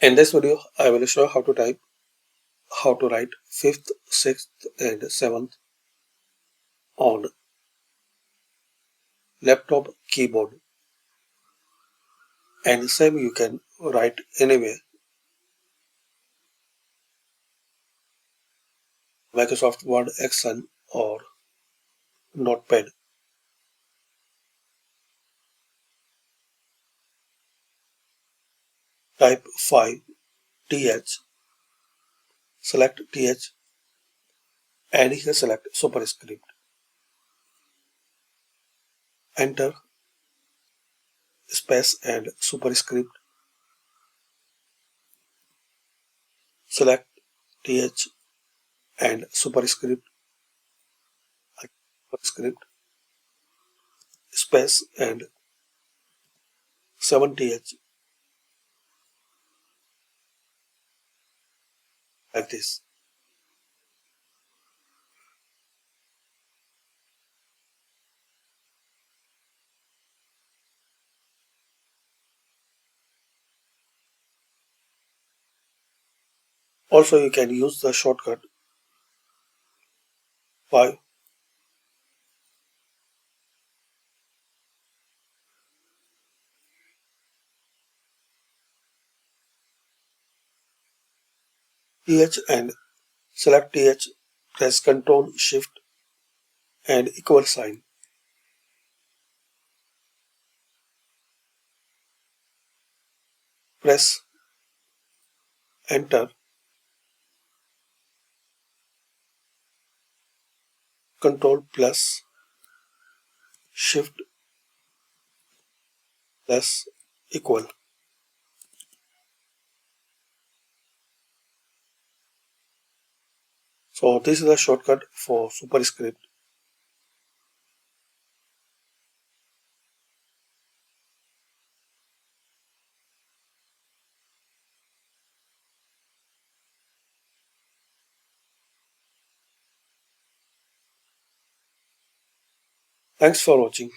In this video, I will show how to write 5th, 6th, and 7th on laptop keyboard. And same you can write anywhere. Microsoft Word, Excel, or Notepad. Type 5th, select th, and here select superscript. Enter space and superscript. Select th and superscript, space and 7th like this. Also, you can use the shortcut 5 th and select th, press Ctrl Shift and equal sign. Press Enter, Ctrl plus Shift plus equal. So this is the shortcut for superscript. Thanks for watching.